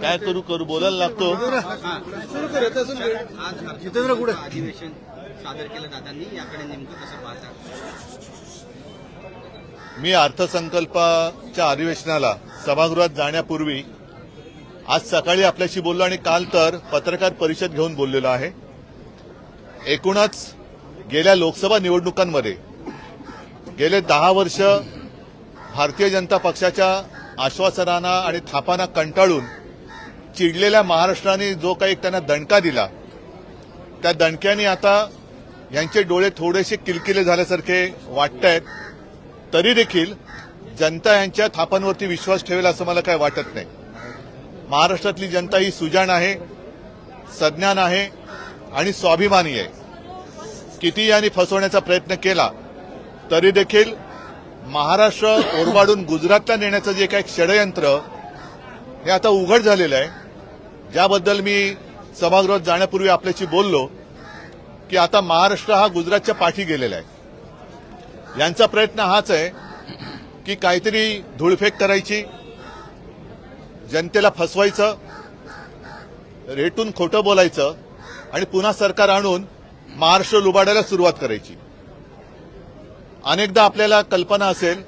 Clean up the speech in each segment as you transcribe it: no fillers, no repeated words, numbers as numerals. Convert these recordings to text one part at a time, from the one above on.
काय करू बोलायला लागतो. जितेंद्र कुठे अधिवेशन सादर केलं दादांनी, याकडे नेमकं कसं पाहता? मी अर्थसंकल्पाच्या अधिवेशनाला सभागृहात जाण्यापूर्वी आज सकाळी आपल्याशी बोललो आणि काल तर पत्रकार परिषद घेऊन बोललेलो आहे. एकूणच गेल्या लोकसभा निवडणुकांमध्ये गेले 10 वर्ष भारतीय जनता पक्षाच्या आश्वासनांना आणि थापांना कंटाळून चिडलेल्या महाराष्ट्राने जो काही त्यांना दणका दिला, त्या दणक्याने आता यांचे डोळे थोडेसे किलकिले झाल्यासारखे वाटतायत. तरी देखील जनता यांच्या थापांवरती विश्वास ठेवेल असं मला काय वाटत नाही. महाराष्ट्रातली जनता ही सुजाण आहे, सज्ञान आहे आणि स्वाभिमानी आहे. किती यांनी फसवण्याचा प्रयत्न केला तरी देखील महाराष्ट्र ओरबाडून गुजरातला नेण्याचं जे काही षडयंत्र हे आता उघड झालेलं आहे, ज्याबद्दल मी सभागृहात जाण्यापूर्वी आपल्याशी बोललो की आता महाराष्ट्र हा गुजरातच्या पाठी गेलेला आहे. यांचा प्रयत्न हाच आहे की काहीतरी धूळफेक करायची, जनतेला फसवायचं, रेटून खोटं बोलायचं आणि पुन्हा सरकार आणून महाराष्ट्र लुबाडायला सुरुवात करायची. अनेकदा आपल्याला कल्पना असेल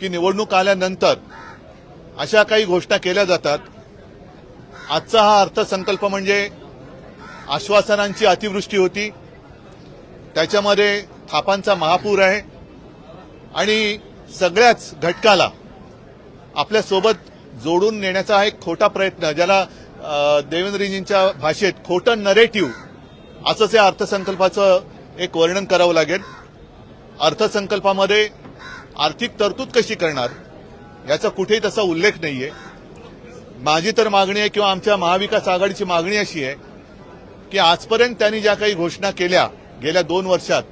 की निवडणूक आल्यानंतर अशा काही घोषणा केल्या जातात. आजचा हा अर्थसंकल्प म्हणजे आश्वासनांची अतिवृष्टी होती, त्याच्यामध्ये थापांचा महापूर आहे आणि सगळ्याच घटकाला आपल्यासोबत जोडून नेण्याचा हा एक खोटा प्रयत्न, ज्याला देवेंद्रजींच्या भाषेत खोटं नरेटिव्ह असंच या अर्थसंकल्पाचं एक वर्णन करावं लागेल. अर्थसंकल्पामध्ये आर्थिक तरतूद कशी करणार याचा कुठेही तसा उल्लेख नाहीये. माझी तर मागणी आहे किंवा आमच्या महाविकास आघाडीची मागणी अशी आहे की आजपर्यंत त्यांनी ज्या काही घोषणा केल्या गेल्या 2 वर्षात,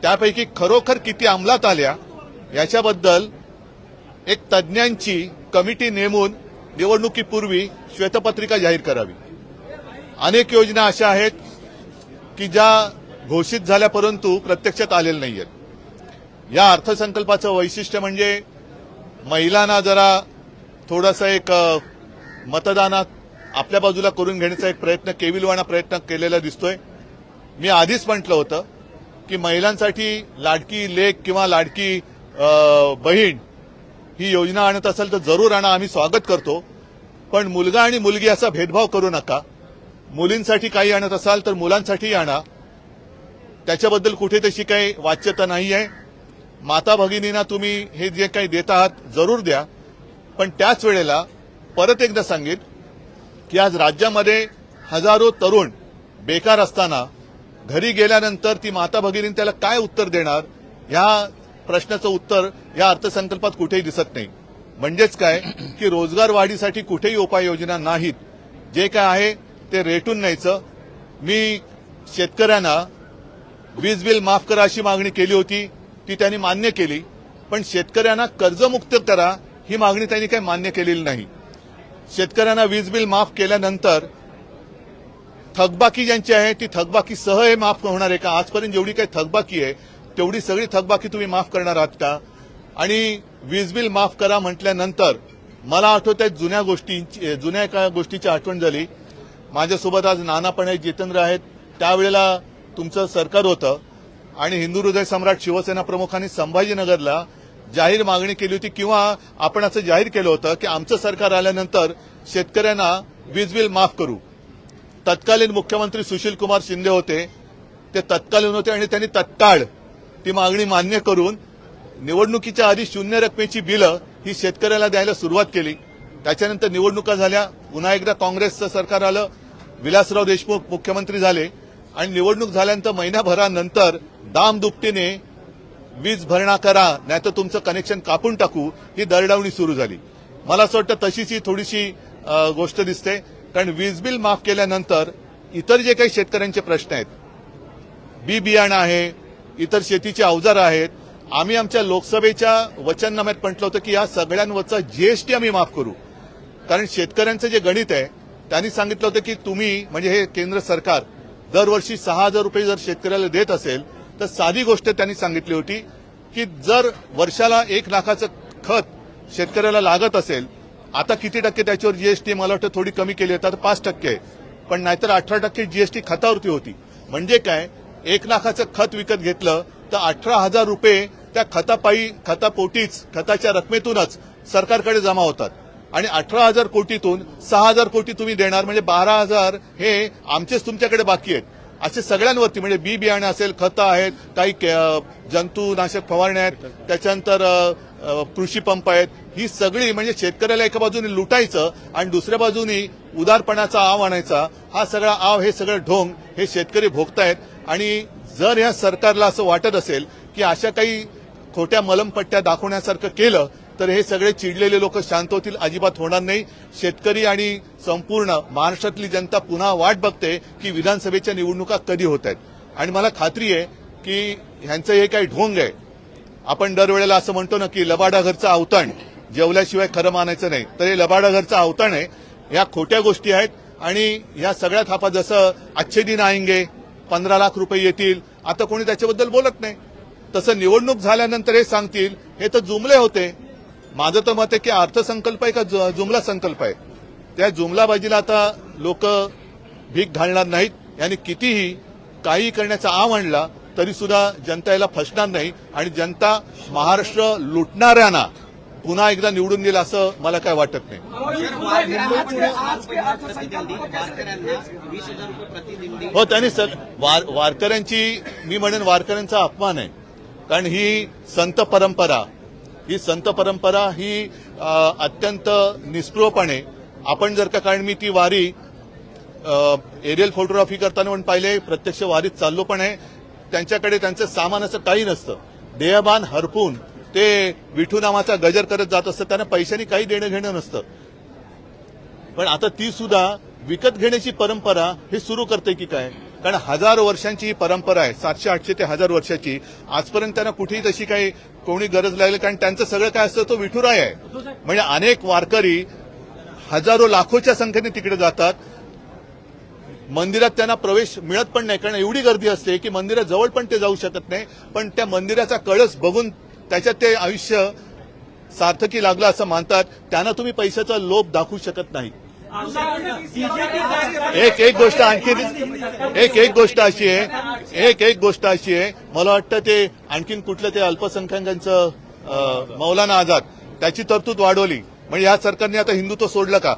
त्यापैकी खरोखर किती अंमलात आल्या याच्याबद्दल एक तज्ज्ञांची कमिटी नेमून निवडणुकीपूर्वी श्वेतपत्रिका जाहीर करावी. अनेक योजना अशा आहेत की ज्या घोषित झाल्या परंतु प्रत्यक्षात आलेल्या नाहीयेत. या अर्थसंकल्पाचं वैशिष्ट्य म्हणजे महिलांना जरा थोडासा एक मतदानात आपल्या बाजूला करून घेण्याचा एक प्रयत्न, केविलवाणा प्रयत्न केलेला दिसतोय. मी आधीच म्हटलं होतं की महिलांसाठी लाडकी लेक किंवा लाडकी बहीण ही योजना आणत असेल तर जरूर आणा, आम्ही स्वागत करतो. पण मुलगा आणि मुलगी असा भेदभाव करू नका. मुलींसाठी काही आणत असाल तर मुलांसाठीही आणा. त्याच्याबद्दल कुठे तशी काही वाच्यता नाही आहे. माता भगिनींना तुम्ही हे जे काही देत आहात जरूर द्या, पण त्याच वेळेला परत एकदा सांगेन की आज राज्यामध्ये हजारो तरुण बेकार असताना घरी गेल्यानंतर ती माता भगिनी त्याला काय उत्तर देणार, ह्या प्रश्नाचं उत्तर या अर्थसंकल्पात कुठेही दिसत नाही. म्हणजेच काय की रोजगार वाढीसाठी कुठेही उपाययोजना नाहीत. जे काय आहे ते रेटून न्यायचं. मी शेतकऱ्यांना वीज बिल माफ करा अशी मागणी केली होती, ती त्यांनी मान्य केली. पण शेतकऱ्यांना कर्जमुक्त करा ही मागणी त्यांनी काही मान्य केलेली नाही. शेतकऱ्यांना वीज बिल माफ केल्यानंतर थकबाकी ज्यांची आहे ती थकबाकी सह हे माफ होणार आहे का? आजपर्यंत जेवढी काही थकबाकी आहे तेवढी सगळी थकबाकी तुम्ही माफ करणार आहात का? आणि वीज बिल माफ करा म्हटल्यानंतर मला आठवतंय जुन्या एका गोष्टीची आठवण झाली. माझ्यासोबत आज नाना पण आहेत, जितेंद्र आहेत. त्यावेळेला तुमचं सरकार होतं आणि हिंदू हृदय सम्राट शिवसेना प्रमुखांनी संभाजीनगरला जाहीर मागणी केली होती किंवा आपण असं जाहीर केलं होतं की आमचं सरकार आल्यानंतर शेतकऱ्यांना वीज बिल माफ करू. तत्कालीन मुख्यमंत्री सुशील कुमार शिंदे होते, ते तत्कालीन होते आणि त्यांनी तत्काळ ती मागणी मान्य करून निवडणुकीच्या आधी 0 रकमेची बिलं ही शेतकऱ्याला द्यायला सुरुवात केली. त्याच्यानंतर निवडणुका झाल्या, पुन्हा एकदा काँग्रेसचं सरकार आलं, विलासराव देशमुख मुख्यमंत्री झाले आणि निवडणूक झाल्यानंतर महिनाभरानंतर दामदुपटीने वीज भरणा करा नाहीतर तुमचं कनेक्शन कापून टाकू ही दरडावणी सुरू झाली. मला असं वाटतं तशीच ही थोडीशी गोष्ट दिसते. कारण वीज बिल माफ केल्यानंतर इतर जे काही शेतकऱ्यांचे प्रश्न आहेत, बी बियाणं आहे, इतर शेतीचे अवजार आहेत, आम्ही आमच्या लोकसभेच्या वचननाम्यात म्हटलं होतं की या सगळ्यांवरचा जीएसटी आम्ही माफ करू. कारण शेतकऱ्यांचं जे गणित आहे त्यांनी सांगितलं होतं की तुम्ही म्हणजे हे केंद्र सरकार दरवर्षी 6,000 रुपये जर शेतकऱ्याला देत असेल तर साधी गोष्ट त्यांनी सांगितली होती की जर वर्षाला 1 लाखाचं खत शेतकऱ्याला लागत असेल आता किती टक्के त्याच्यावर जीएसटी मला वाटतं थोडी कमी केली आहे, आता 5% आहे, पण नाहीतर 18% जीएसटी खतावरती होती. म्हणजे काय, 1 लाखाचं खत विकत घेतलं तर 18,000 रुपये त्या खतापोटीच खताच्या रकमेतूनच सरकारकडे जमा होतात आणि 18,000 कोटीतून 6,000 कोटी तुम्ही देणार म्हणजे 12,000 हे आमचेच तुमच्याकडे बाकी आहेत. असे सगळ्यांवरती म्हणजे बी बियाणे असेल, खतं आहेत, काही जंतुनाशक फवारण्या आहेत, त्याच्यानंतर कृषी पंप आहेत, ही सगळी म्हणजे शेतकऱ्याला एका बाजूने लुटायचं आणि दुसऱ्या बाजूने उदारपणाचा आव आणायचा, हा सगळा आव, हे सगळं ढोंग हे शेतकरी भोगतायत. आणि जर या सरकारला असं वाटत असेल की अशा काही खोट्या मलमपट्ट्या दाखवण्यासारखं केलं तर हे सगळे चिडलेले लोक शांत होतील, अजिबात होणार नाही. शेतकरी आणि संपूर्ण महाराष्ट्रातली जनता पुन्हा वाट बघते की विधानसभेच्या निवडणुका कधी होत आहेत. आणि मला खात्री आहे की ह्यांचं हे काही ढोंग आहे. आपण दरवेळेला असं म्हणतो ना की लबाडा घरचं अवतण, जेवल्याशिवाय खरं मानायचं नाही, तर हे लबाडा घरचं अवतण आहे. या खोट्या गोष्टी आहेत आणि या सगळ्या थापा, जसं अच्छे दिन आएंगे, 15 लाख रुपये येतील, आता कोणी त्याच्याबद्दल बोलत नाही. तसं निवडणूक झाल्यानंतर हे सांगतील, हे तर जुमले होते. माझं तर मत आहे की अर्थसंकल्प आहे का जुमला संकल्प आहे. त्या जुमलाबाजीला आता लोक भीक घालणार नाहीत. यांनी कितीही काही करण्याचा आव आणला तरी सुद्धा जनता याला फसणार नाही आणि जनता महाराष्ट्र लुटणाऱ्यांना पुन्हा एकदा निवडून देईल असं मला काय वाटत नाही. हो, त्यांनी वारकऱ्यांची, मी म्हणेन वारकऱ्यांचा अपमान आहे. कारण ही संत परंपरा ही अत्यंत निस्पृहपणे आपण जर का, कारण मी ती वारी एरियल फोटोग्राफी करताना पण पाहिले, प्रत्यक्ष वारीत चाललो पण आहे. त्यांच्याकडे त्यांचं सामान असं काही नसतं, देहभान हरपून ते विठू नामाचा गजर करत जात असतं. त्यांना पैशांनी काही देणं घेणं नसतं. पण आता ती सुद्धा विकत घेण्याची परंपरा हे सुरू करते की काय, कारण 1000 वर्षांची ही परंपरा आहे, 700-800 ते 1000 वर्षाची. आजपर्यंत त्यांना कुठेही तशी काही कोणी गरज लागली, कारण त्यांचं सगळं काय असतं तो विठुराय आहे. म्हणजे अनेक वारकरी हजारो लाखोच्या संख्येने तिकडे जातात. मंदिरात त्यांना प्रवेश मिळत पण नाही, कारण एवढी गर्दी असते की मंदिराजवळ पण ते जाऊ शकत नाही. पण त्या मंदिराचा कळस बघून त्याच्यात ते आयुष्य सार्थकी लागलं असं मानतात. त्यांना तुम्ही पैशाचा लोभ दाखवू शकत नाही. एक गोष्ट अशी आहे, मला वाटतं ते आणखीन कुठलं ते अल्पसंख्याकांचं मौलाना आझाद, त्याची तरतूद वाढवली. म्हणजे या सरकारने आता हिंदुत्व सोडलं का?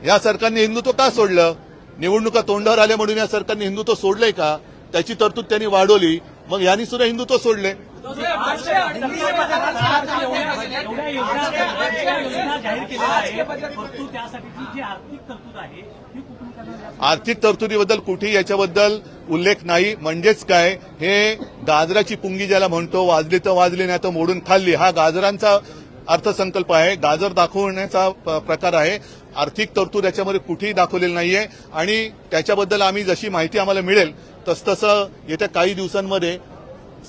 या सरकारने हिंदुत्व का सोडलं? निवडणुका तोंडावर आल्या म्हणून या सरकारने हिंदुत्व सोडलंय का? त्याची तरतूद त्यांनी वाढवली, मग यांनी सुद्धा हिंदुत्व सोडले. आर्थिक तरतुदीबद्दल कुठेही याच्याबद्दल उल्लेख नाही. म्हणजेच काय, हे गाजराची पुंगी ज्याला म्हणतो, वाजली तर वाजली नाही तर मोडून खाल्ली, हा गाजरांचा अर्थसंकल्प आहे, गाजर दाखवण्याचा प्रकार आहे. आर्थिक तरतूद याच्यामध्ये कुठेही दाखवलेली नाहीये आणि त्याच्याबद्दल आम्ही जशी माहिती आम्हाला मिळेल तसतसं येत्या काही दिवसांमध्ये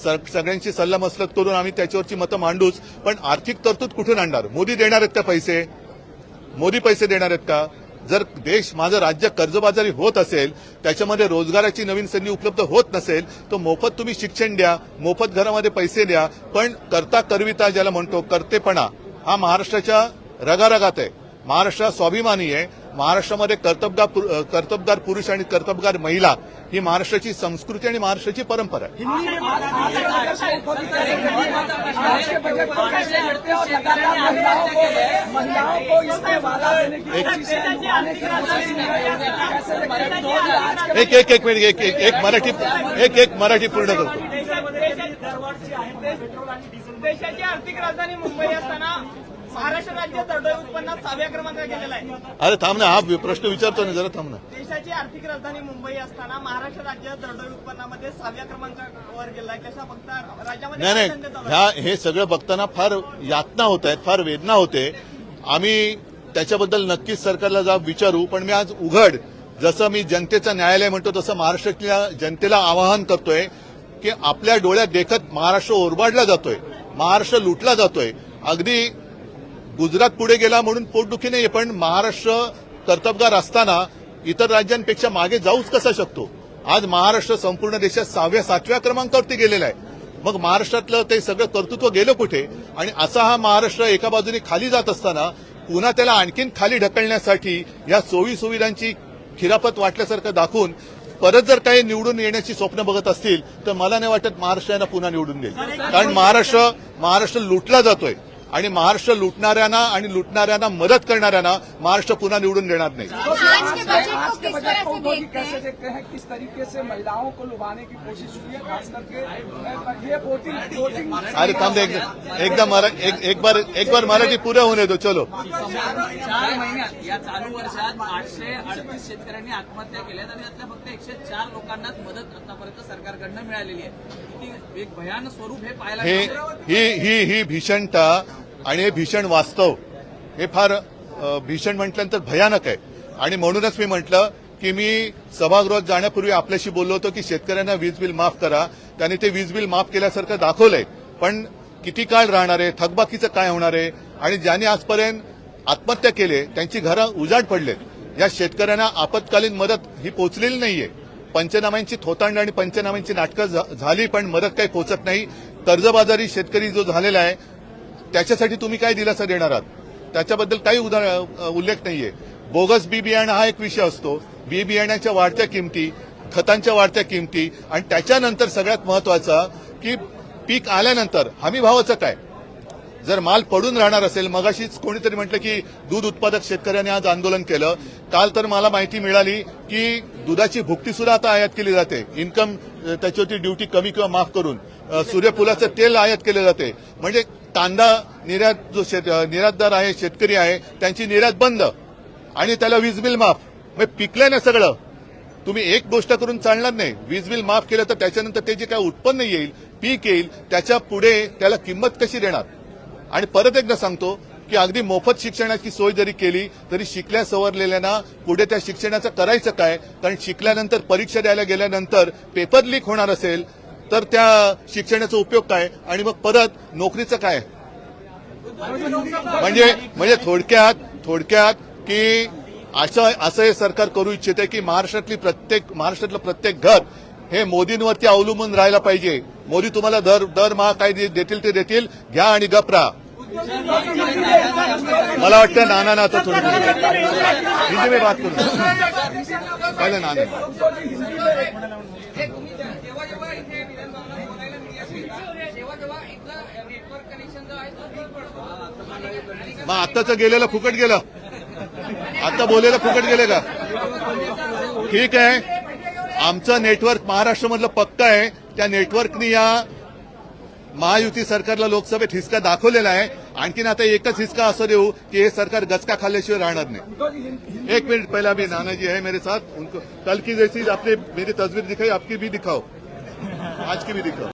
सगळ्यांची सल्लामसलत करून आम्ही त्याच्यावरची मतं मांडूच. पण आर्थिक तरतूद कुठून आणणार? मोदी देणार आहेत का पैसे? मोदी पैसे देणार आहेत का? जर देश, माझं राज्य कर्जबाजारी होत असेल, त्याच्यामध्ये रोजगाराची नवीन संधी उपलब्ध होत नसेल, तर मोफत तुम्ही शिक्षण द्या, मोफत घरामध्ये पैसे द्या, पण करता करविता ज्याला म्हणतो, करतेपणा, हा महाराष्ट्राच्या रगारगात आहे. महाराष्ट्र स्वाभिमानी आहे. महाराष्ट्रामध्ये कर्तबगार पुरुष आणि कर्तबगार महिला ही महाराष्ट्राची संस्कृती आणि महाराष्ट्राची परंपरा आहे. एक मराठी पूर्ण करतो. देशाची आर्थिक राजधानी मुंबई असताना महाराष्ट्र राज्य दरडोई उत्पन्नात 6व्या क्रमांकावर गेलेला आहे. अरे थांब ना, हा प्रश्न विचारतो ना, जरा थांब ना. देशाची आर्थिक राजधानी मुंबई असताना महाराष्ट्र राज्य दरडोई उत्पन्नामध्ये 6व्या क्रमांकावर गेला आहे. कशा बघता राज्यामध्ये? नाही, हे सगळं बघताना फार यातना होत आहेत, फार वेदना होते. आम्ही त्याच्याबद्दल नक्कीच सरकारला जाब विचारू. पण मी आज उघड, जसं मी जनतेचं न्यायालय म्हणतो तसं महाराष्ट्रातल्या जनतेला आवाहन करतोय की आपल्या डोळ्यात देखत महाराष्ट्र ओरबाडला जातोय, महाराष्ट्र लुटला जातोय. अगदी गुजरात पुढे गेला म्हणून पोटदुखी नाहीये, पण महाराष्ट्र कर्तबगार असताना इतर राज्यांपेक्षा मागे जाऊच कसा शकतो? आज महाराष्ट्र संपूर्ण देशात 6व्या-7व्या क्रमांकावरती गेलेला आहे. मग महाराष्ट्रातलं ते सगळं कर्तृत्व गेलं कुठे? आणि असा हा महाराष्ट्र एका बाजूने खाली जात असताना पुन्हा त्याला आणखीन खाली ढकलण्यासाठी या सोयी सुविधांची खिरापत वाटल्यासारखं दाखवून परत जर काही निवडून येण्याची स्वप्न बघत असतील तर मला नाही वाटत महाराष्ट्र यांना पुन्हा निवडून देईल. कारण महाराष्ट्र लुटला जातोय आणि महाराष्ट्र लुटणाऱ्यांना मदत करणाऱ्यांना महाराष्ट्र पुन्हा निवडून देणार नाही. आज के बजट को उद्योगी कैसे देखते हैं? किस तरीके से महिलाओं को लुभाने की कोशिश हुई है, खास करके ये वोटिंग अरे थांब एक बार मराठी पुरं होने दो. चलो. 4 महिन्यात या चालू वर्षात 838 शेतकऱ्यांनी आत्महत्या केल्यात आणि त्यातल्या फक्त 104 लोकांनाच मदत आतापर्यंत सरकारकडनं मिळालेली आहे. किती एक भयानक स्वरूप हे पाहायला मिळतं. ही भीषणता आणि हे भीषण वास्तव हे फार भीषण म्हटल्यानंतर भयानक आहे. आणि म्हणूनच मी म्हटलं की मी सभागृहात जाण्यापूर्वी आपल्याशी बोललो होतो की शेतकऱ्यांना वीज बिल माफ करा. त्यांनी ते वीज बिल माफ केल्यासारखं दाखवलंय, पण किती काळ राहणार आहे, थकबाकीचं काय होणार आहे? आणि ज्यांनी आजपर्यंत आत्महत्या केले त्यांची घरं उजाड पडलेत. या शेतकऱ्यांना आपत्कालीन मदत ही पोचलेली नाहीये. पंचनाम्यांची थोतांड आणि पंचनाम्यांची नाटकं झाली पण मदत काही पोचत नाही. कर्जबाजारी शेतकरी जो झालेला आहे त्याच्यासाठी तुम्ही काय दिलासा देणार आहात? त्याच्याबद्दल काही उल्लेख नाहीये. बोगस बी बियाणं हा एक विषय असतो. बी बियाण्याच्या वाढत्या किमती, खतांच्या वाढत्या किमती आणि त्याच्यानंतर सगळ्यात महत्वाचा की पीक आल्यानंतर हमी भावाचं काय? जर माल पडून राहणार असेल, मगाशीच कोणीतरी म्हटलं की दूध उत्पादक शेतकऱ्यांनी आज आंदोलन केलं. काल तर मला माहिती मिळाली की दुधाची भुकटी सुद्धा आता आयात केली जाते. इन्कम त्याच्यावरती ड्युटी कमी किंवा माफ करून सूर्यफुलाचं तेल आयात केलं जाते. म्हणजे कांदा निर्यातदार आहे, शेतकरी आहे, त्यांची निर्यात बंद आणि त्याला वीज बिल माफ. म्हणजे पिकलं ना सगळं. तुम्ही एक गोष्ट करून चालणार नाही. वीज बिल माफ केलं तर त्याच्यानंतर ते जे काय उत्पन्न येईल, पीक येईल, त्याच्या पुढे त्याला किंमत कशी देणार? आणि परत एकदा सांगतो की अगदी मोफत शिक्षणाची सोय जरी केली तरी शिकल्या सवरलेल्यांना पुढे त्या शिक्षणाचं करायचं काय? कारण शिकल्यानंतर परीक्षा द्यायला गेल्यानंतर पेपर लीक होणार असेल तर त्या शिक्षणाचा उपयोग काय? आणि मग परत नोकरीचं काय? म्हणजे थोडक्यात की असं हे सरकार करू इच्छिते की महाराष्ट्रातलं प्रत्येक घर हे मोदींवरती अवलंबून राहायला पाहिजे. मोदी तुम्हाला दरमहा काय देतील ते देतील, घ्या आणि गप राहा. मला वाटतं नाना आता थोडं हिंदी में बात करू पहिले नाना. मग आत्ताचं गेलेलं फुकट गेलं. आता बोलेलं फुकट गेले का? ठीक आहे. आमचं नेटवर्क महाराष्ट्रामधलं पक्का आहे. त्या नेटवर्कनी या महायुती सरकारला लोकसभेत हिसका दाखवलेला आहे. आणखीन आता एकच हिसका असं देऊ की हे सरकार गचका खाल्ल्याशिवाय राहणार नाही. एक मिनिट पहला भी नाना जी है मेरे साथ. उनको कल की जैसी आपने मेरी तस्वीर दिखाई, आपकी भी दिखाओ, आज की भी दिखाओ.